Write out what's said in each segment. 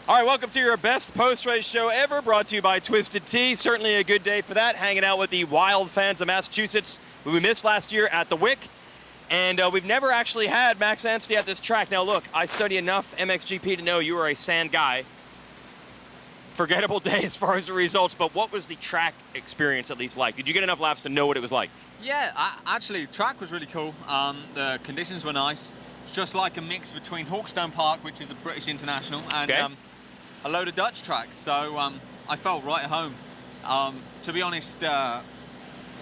All right, welcome to your best post-race show ever, brought to you by Twisted Tea. Certainly a good day for that, hanging out with the wild fans of Massachusetts who we missed last year at the Wick. And we've never actually had Max Anstie at this track. Now, look, I study enough MXGP to know you are a sand guy. Forgettable day as far as the results, but what was the track experience at least like? Did you get enough laps to know what it was like? Yeah, actually, track was really cool. The conditions were nice. It's just like a mix between Hawkstone Park, which is a British international, and a load of Dutch tracks. So I felt right at home. To be honest,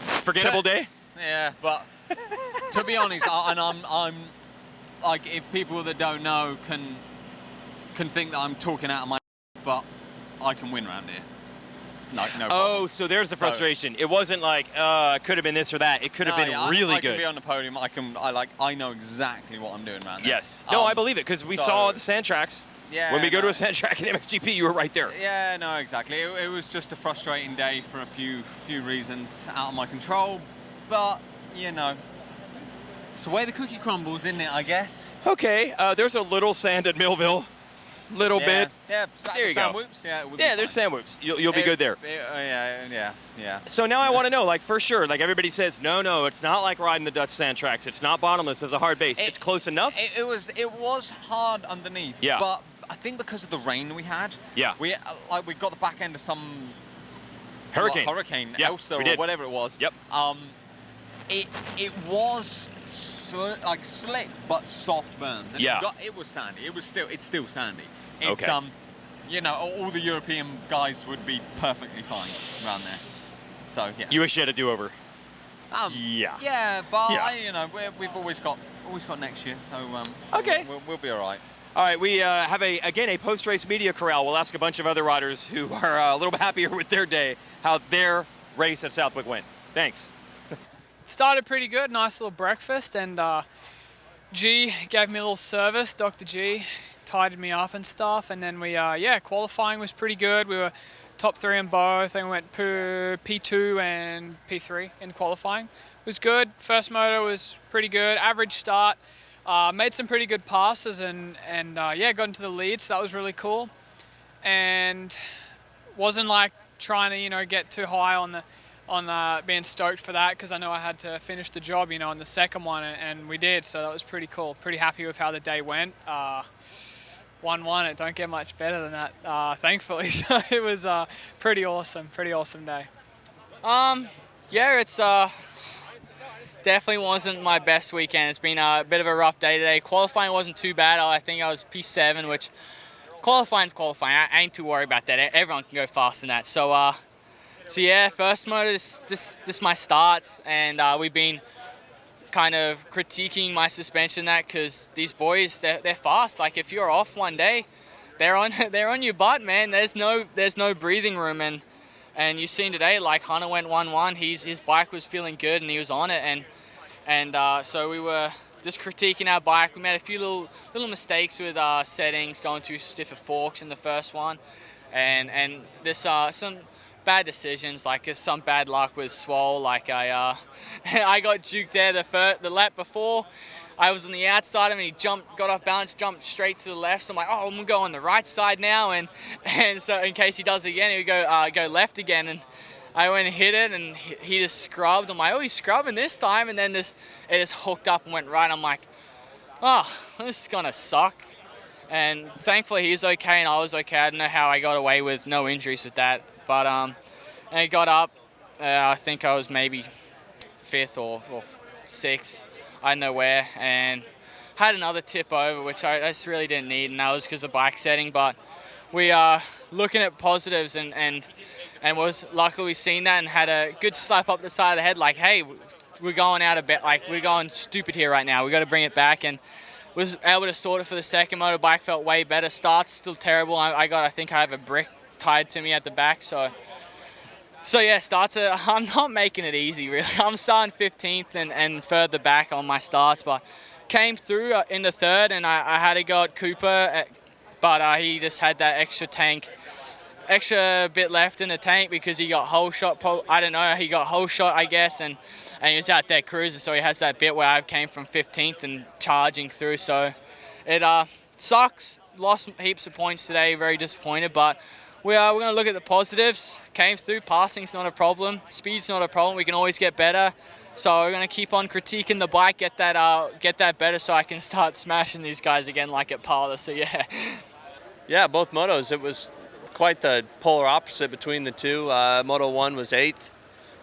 forgettable day? Yeah, but to be honest, I'm like, if people that don't know can think that I'm talking out of my, but I can win around here. No problem. Oh, so there's the frustration. It wasn't like it could have been this or that. It could have been really I good. can be on the podium. I know exactly what I'm doing around there. Yes. No, I believe it because we saw the sand tracks. Yeah. When we go to a sand track in MXGP, you were right there. Yeah, no, exactly. It was just a frustrating day for a few reasons out of my control, but you know, it's the way the cookie crumbles, isn't it? I guess. Okay. There's a little sand at Millville. Little bit. Yeah, there you go. Whoops. Yeah, there's sand whoops. You'll be good there. Yeah. So now I want to know, like, for sure, like everybody says, no, it's not like riding the Dutch sand tracks. It's not bottomless as a hard base. It's close enough. It was hard underneath. Yeah. But I think because of the rain we had. Yeah. We got the back end of some hurricane, yep, Elsa or whatever it was. Yep. It was slick but soft burn. And it was sandy. It's still sandy. It's you know, all the European guys would be perfectly fine around there. So yeah. You wish you had a do-over. Yeah. Yeah, but you know, we've always got next year, so okay, we'll be all right. All right, we have a post-race media corral. We'll ask a bunch of other riders who are a little bit happier with their day how their race at Southwick went. Thanks. Started pretty good, nice little breakfast, and G gave me a little service. Dr. G tidied me up and stuff, and then we qualifying was pretty good. We were top 3 in both, and we went P2 and P3 in qualifying. It was good. First moto was pretty good. Average start. Made some pretty good passes and got into the lead, so that was really cool. And wasn't like trying to, you know, get too high on being stoked for that, because I know I had to finish the job, you know, in the second one, and we did, so that was pretty cool. Pretty happy with how the day went. 1-1, it don't get much better than that, thankfully. So it was pretty awesome day. It's definitely wasn't my best weekend. It's been a bit of a rough day today. Qualifying wasn't too bad. I think I was P7, which qualifying's qualifying. I ain't too worried about that. Everyone can go faster than that. So yeah, first moto, this my starts, and we've been kind of critiquing my suspension because these boys, they're fast. Like, if you're off one day, they're on your butt, man. There's no breathing room, and you've seen today, like, Hunter went 1-1. His bike was feeling good and he was on it, and so we were just critiquing our bike. We made a few little mistakes with settings, going too stiff of forks in the first one, and there's some bad decisions, like some bad luck with Swole. Like I got juked there the lap before. I was on the outside of him, and he got off balance, jumped straight to the left. So I'm like, I'm gonna go on the right side now, and so in case he does it again, he would go left again. And I went and hit it, and he just scrubbed. I'm like, he's scrubbing this time, and then it just hooked up and went right. I'm like, this is gonna suck. And thankfully he was okay, and I was okay. I don't know how I got away with no injuries with that. But and it got up. I think I was maybe 5th or 6th. I don't know where. And had another tip over, which I just really didn't need, and that was because of bike setting. But we are looking at positives, and was luckily seen that and had a good slap up the side of the head, like, hey, we're going out a bit, like, we're going stupid here right now. We got to bring it back, and was able to sort it for the second moto. Bike felt way better. Start's still terrible. I think I have a brick tied to me at the back, so yeah, I'm not making it easy, really. I'm starting 15th and further back on my starts, but came through in the third, and I had to go at Cooper, but he just had that extra bit left in the tank because he got whole shot. I don't know, he got whole shot, I guess, and he was out there cruising, so he has that bit where I came from 15th and charging through, so it sucks. Lost heaps of points today. Very disappointed, but we're going to look at the positives. Came through. Passing's not a problem. Speed's not a problem. We can always get better. So we're going to keep on critiquing the bike, get that better, so I can start smashing these guys again like at Parla. So yeah. Yeah, both motos. It was quite the polar opposite between the two. Moto 1 was 8th.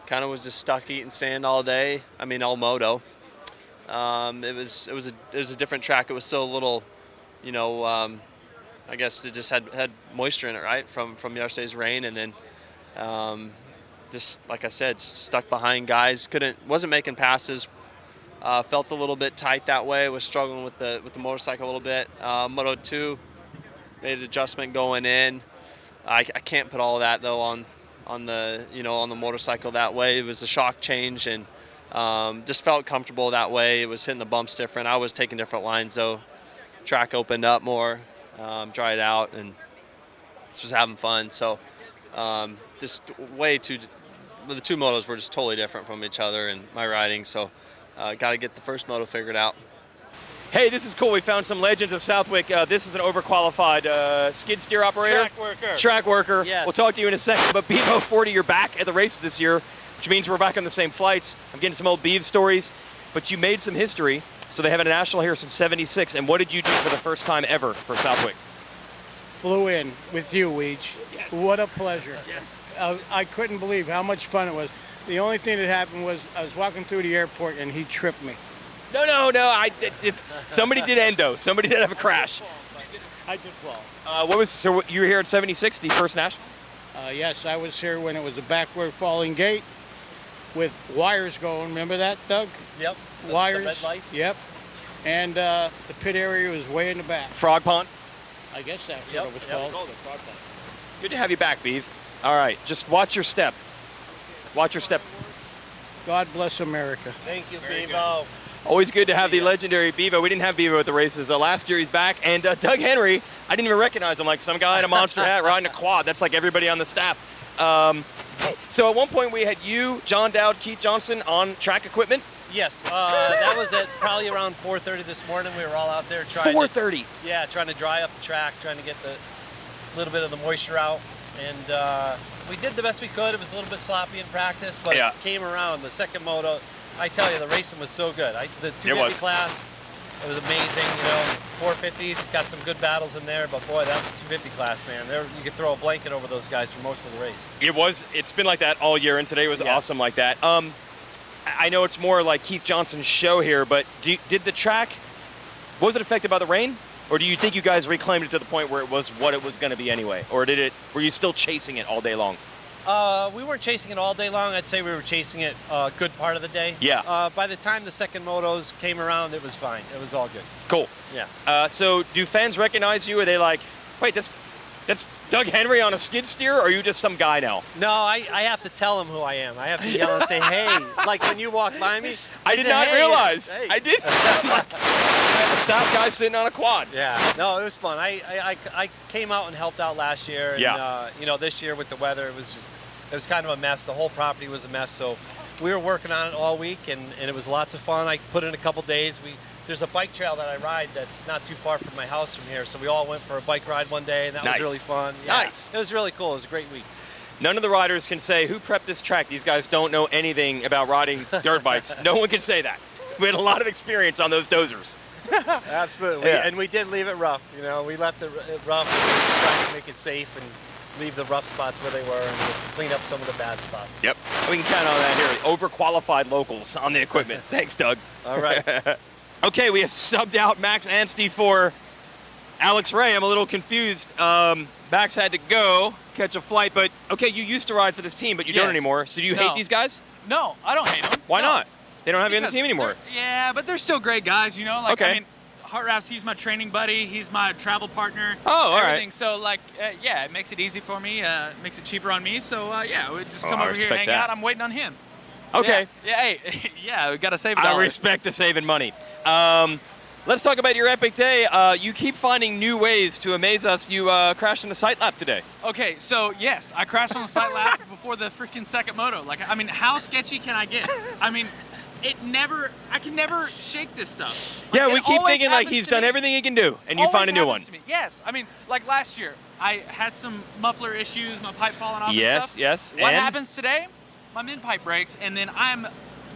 Kind of was just stuck eating sand all day. I mean, all moto. It was a different track. It was still a little, you know, I guess it just had moisture in it, right, from yesterday's rain, and then just like I said, stuck behind guys. Wasn't making passes. Felt a little bit tight that way. Was struggling with the motorcycle a little bit. Moto 2 made an adjustment going in. I can't put all of that though on the motorcycle that way. It was a shock change, and just felt comfortable that way. It was hitting the bumps different. I was taking different lines though. Track opened up more, dried out, and just was having fun. So just the two motos were just totally different from each other and my riding. So got to get the first moto figured out. Hey, this is cool. We found some legends of Southwick. This is an overqualified skid steer operator. Track worker. Yes. We'll talk to you in a second. But Bevo 40, you're back at the races this year, which means we're back on the same flights. I'm getting some old Beav stories. But you made some history. So they have a national here since '76. And what did you do for the first time ever for Southwick? Flew in with you, Weech. Yes. What a pleasure. Yes. I couldn't believe how much fun it was. The only thing that happened was I was walking through the airport and he tripped me. No. Somebody did endo. Somebody did have a crash. I did fall. So you were here at '76, the first national? Yes, I was here when it was a backward falling gate with wires going. Remember that, Doug? Yep. Wires. The red lights. Yep. And the pit area was way in the back. Frog Pond? I guess that's Yep. what it was Yep. called. Good to have you back, Beav. All right, just watch your step. Watch your step. God bless America. Thank you, Bevo. Always good to have the legendary Bevo. We didn't have Bevo at the races. Last year he's back. And Doug Henry, I didn't even recognize him, like some guy in a monster hat riding a quad. That's like everybody on the staff. So at one point we had you, John Dowd, Keith Johnson on track equipment. Yes, that was at probably around 4:30 this morning. We were all out there trying 4:30. trying to dry up the track, trying to get the little bit of the moisture out. And we did the best we could. It was a little bit sloppy in practice, but Yeah. it came around. The second moto, I tell you, the racing was so good. The 250 class, it was amazing. 450s, got some good battles in there, but boy, that 250 class, man, you could throw a blanket over those guys for most of the race. It's been like that all year, and today was awesome like that. I know it's more like Keith Johnson's show here, but did the track, was it affected by the rain? Or do you think you guys reclaimed it to the point where it was what it was going to be anyway? Or were you still chasing it all day long? We weren't chasing it all day long. I'd say we were chasing it a good part of the day. Yeah. By the time the second motos came around, it was fine. It was all good. Cool. Yeah. So do fans recognize you? Are they like, wait, that's Doug Henry on a skid steer? Or are you just some guy now? No, I have to tell them who I am. I have to yell and say, hey, like when you walk by me. I did not realize. Hey. I did. A staff guy sitting on a quad. Yeah. No, it was fun. I came out and helped out last year. And, Yeah. this year with the weather, it was kind of a mess. The whole property was a mess. So we were working on it all week, and it was lots of fun. I put in a couple days. There's a bike trail that I ride that's not too far from my house from here. So we all went for a bike ride one day, and that Nice. was really fun. Yeah. Nice. It was really cool. It was a great week. None of the riders can say, who prepped this track? These guys don't know anything about riding dirt bikes. No one can say that. We had a lot of experience on those dozers. Absolutely. Yeah. And we did leave it rough. We left it rough and tried to make it safe and leave the rough spots where they were and just clean up some of the bad spots. Yep. We can count on that here. Overqualified locals on the equipment. Thanks, Doug. All right. Okay, we have subbed out Max Anstie for Alex Ray. I'm a little confused. Max had to go catch a flight, but okay, you used to ride for this team, but you don't Yes. anymore. So do you No. hate these guys? No, I don't hate them. Why No. not? They don't have you on the Because team anymore. Yeah, but they're still great guys, Okay. I mean, Heart Rafts, he's my training buddy. He's my travel partner. Oh, all right. everything. So, it makes it easy for me. Makes it cheaper on me. So, we just come I over here, respect hang that. out. I'm waiting on him. Okay. Yeah, hey, yeah, we got to save a I dollar. respect the saving money. Let's talk about your epic day. You keep finding new ways to amaze us. You crashed in the sight lap today. Okay, so, yes, I crashed on the side lap before the freaking second moto. How sketchy can I get? I can never shake this stuff. Yeah, Like, we it keep always thinking like happens he's to done me. everything he can do, and you Always find a new one. happens to me. Yes, I mean, like last year, I had some muffler issues, my pipe falling off and Yes, stuff. yes. What and happens today? My mid pipe breaks, and then I'm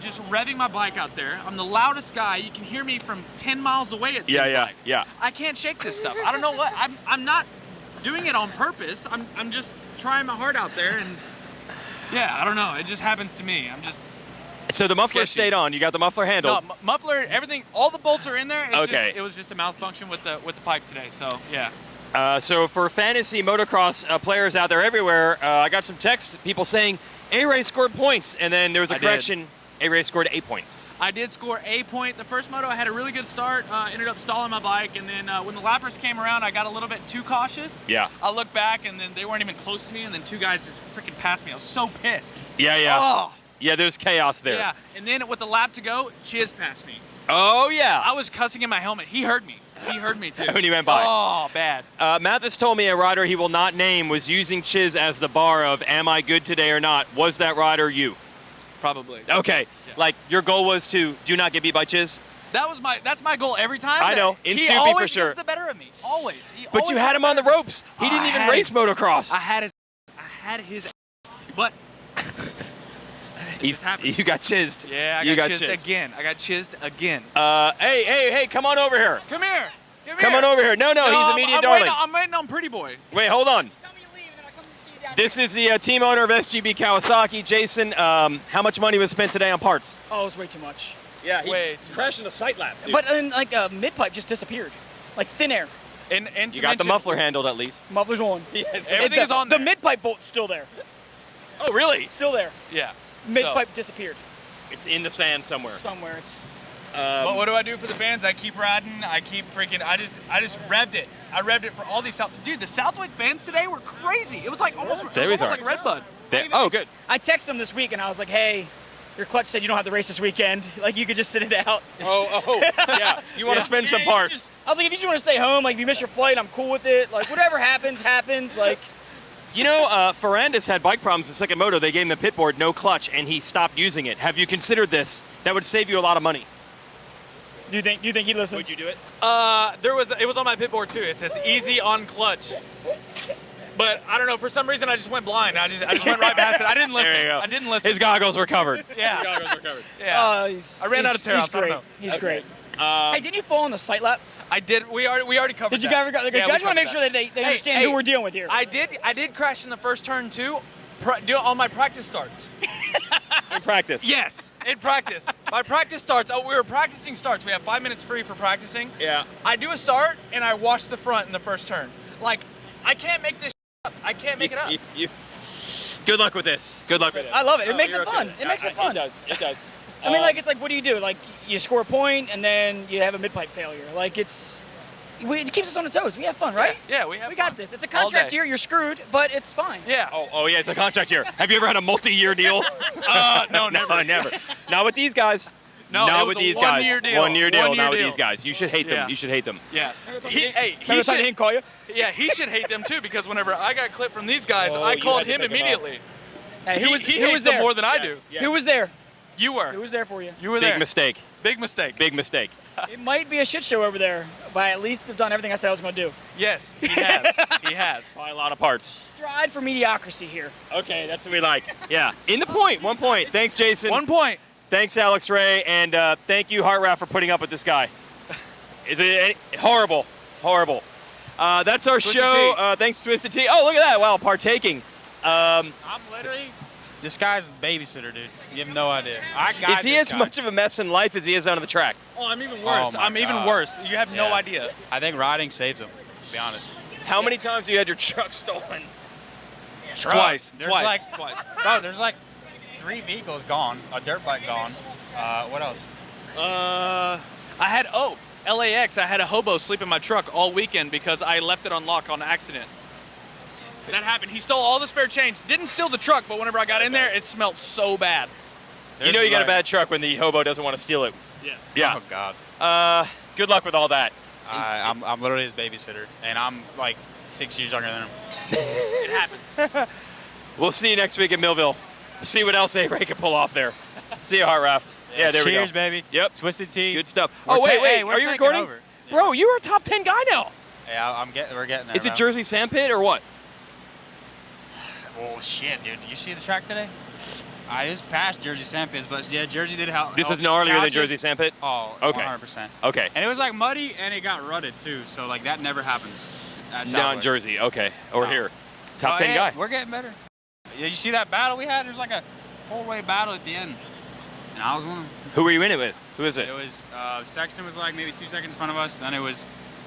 just revving my bike out there. I'm the loudest guy. You can hear me from 10 miles away, it seems like. Yeah. I can't shake this stuff. I don't know what. I'm not doing it on purpose. I'm just trying my heart out there, and yeah, I don't know. It just happens to me. I'm just. So the muffler Sketchy. stayed on. You got the muffler handled. No, muffler, everything, all the bolts are in there. It's Okay. just, it was just a malfunction with the pipe today. So yeah. So for fantasy motocross players out there everywhere, I got some texts, people saying A-Ray scored points, and then there was a I did. correction. A-Ray scored a point. I did score a point. The first moto, I had a really good start. Ended up stalling my bike, and then when the lappers came around, I got a little bit too cautious. Yeah. I looked back, and then they weren't even close to me, and then two guys just freaking passed me. I was so pissed. Yeah. Oh. Yeah, there's chaos there. Yeah. And then with the lap to go, Chiz passed me. Oh, yeah. I was cussing in my helmet. He heard me. He heard me too. When he went by. Oh, bad. Mathis told me a rider he will not name was using Chiz as the bar of am I good today or not. Was that rider you? Probably. Okay. Yeah. Like your goal was to do not get beat by Chiz? That's my goal every time. I know. In he Soupy always for sure. gets the better of me. Always. He But always you gets had the him on the better of me. ropes. He didn't I even had race him. motocross. I had his but You got chizzed. yeah, I you got chizzed. chizzed again. I got chizzed again. Hey, come on over here. Come here. Come on over here. No, he's a media darling. I'm waiting on Pretty Boy. Wait, hold on. This is the team owner of SGB Kawasaki, Jason. How much money was spent today on parts? Oh, it was way too much. Yeah, Wait, crashing a sight lap. Dude. But then, like, a mid-pipe just disappeared. Like, thin air. And You got the muffler handled at least. Muffler's on. Everything is on there. The mid-pipe bolt's still there. Oh, really? Still there. Yeah. Mid-pipe disappeared. It's in the sand somewhere. Somewhere. It's But what do I do for the fans? I keep riding. I keep freaking. I just revved it. I revved it for all these dude. The Southwick fans today were crazy. It was like almost like Redbud. Good. I texted him this week, and I was like, hey, your clutch said you don't have the race this weekend. Like, you could just sit it out. Yeah. You want to spend some parts. I was like, if you just want to stay home, like, if you miss your flight, I'm cool with it. Like, whatever happens, happens. Like, You know, Ferrandis had bike problems in second moto. They gave him the pit board, no clutch, and he stopped using it. Have you considered this? That would save you a lot of money. do you think he'd listen? Would you do it? It was on my pit board too. It says easy on clutch. But I don't know. For some reason, I just went blind. I just went right past it. I didn't listen. There you go. I didn't listen. His goggles were covered. Yeah. Yeah. I ran out of tear He's outs. I don't great. know. He's great. Hey, didn't you fall on the sight lap? I did. We already covered. Did you that. guys? Yeah, I just want to make sure that they understand who we're dealing with here. I did crash in the first turn too. Do all my practice starts. In practice. Yes, in practice. My practice starts. Oh, we were practicing starts. We have 5 minutes free for practicing. Yeah. I do a start and I wash the front in the first turn. Like, I can't make this up. I can't make it up. Good luck with this. Good luck with it. I love it. It makes you're it okay fun. with It makes it fun. It does. It does. I mean, like, it's like, what do you do? Like, you score a point and then you have a mid-pipe failure. Like, it keeps us on the toes. We have fun, right? Yeah, we We got this. It's a contract year. You're screwed, but it's fine. Yeah. Oh, yeah, it's a contract year. Have you ever had a multi-year deal? No, never. Never. Not with these guys. No, not it was with a these one-year guys. deal. 1 year deal. One-year Not with deal. these guys. You should hate them. Yeah. You should hate them. Yeah. He Remember the time he didn't call you? Yeah, he should hate them too because whenever I got clipped from these guys, Oh, I you called had to him pick him immediately. Hey, He who hates was them there? more than I do. Yes. Who was there? You were. Who was there for you? You were Big there. mistake. Big mistake. Big mistake. It might be a shit show over there, but I at least have done everything I said I was going to do. Yes, he has. He has. Probably a lot of parts. Stride for mediocrity here. Okay, that's what we like. Yeah. In the point. 1 point. Thanks, Jason. 1 point. Thanks, Alex Ray, and thank you, Heart Raft, for putting up with this guy. Is it horrible? Horrible. That's our Twisted show. Thanks, Twisted Tea. Oh, look at that! Wow, partaking. I'm literally this guy's a babysitter, dude. You have no idea. Is he as much of a mess in life as he is out on the track? Oh, I'm even worse. my I'm even God. worse. You have no Yeah. idea. I think riding saves him, to be honest. How many times have you had your truck stolen? Twice. There's Twice. like, Twice. bro, there's like 3 vehicles gone, a dirt bike gone. What else? LAX. I had a hobo sleep in my truck all weekend because I left it unlocked on accident. That happened. He stole all the spare change. Didn't steal the truck, but whenever I got in there, it smelled so bad. You know you got a bad truck when the hobo doesn't want to steal it. Yes. Yeah. Oh God. Good luck with all that. I'm literally his babysitter, and I'm like 6 years younger than him. It happens. We'll see you next week in Millville. See what else A-Ray can pull off there. See you, Heart Raft. Yeah, there we go. Cheers, baby. Yep. Twisted Tea. Good stuff. We're Oh, wait, hey, we're are you taking recording? over. Bro, you are a top 10 guy now. Yeah, we're getting there. Is it bro. Jersey Sandpit or what? Oh shit, dude! Did you see the track today? I just passed Jersey Sandpits, but yeah, Jersey did help. This is gnarlier than Jersey Sandpit? Oh, okay. 100%. Okay. And it was like muddy, and it got rutted too. So like that never happens. At Not Southwick. in Jersey. Okay. Over No. here. Top 10 hey, guy. We're getting better. Did you see that battle we had? There's like a 4-way battle at the end, and I was one of them. Who were you in it with? Who is it? It was Sexton was like maybe 2 seconds in front of us. Then I was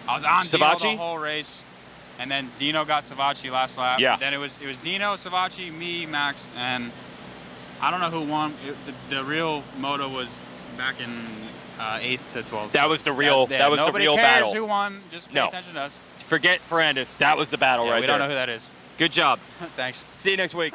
on Savacci? Dino the whole race, and then Dino got Savacci last lap. Yeah. Then it was Dino, Savacci, me, Max, and I don't know who won. The real moto was back in 8th to 12th. That was the real. That was the real cares battle. Who won? Just pay attention to us. Forget Ferrandis. That was the battle right there. We don't know who that is. Good job. Thanks. See you next week.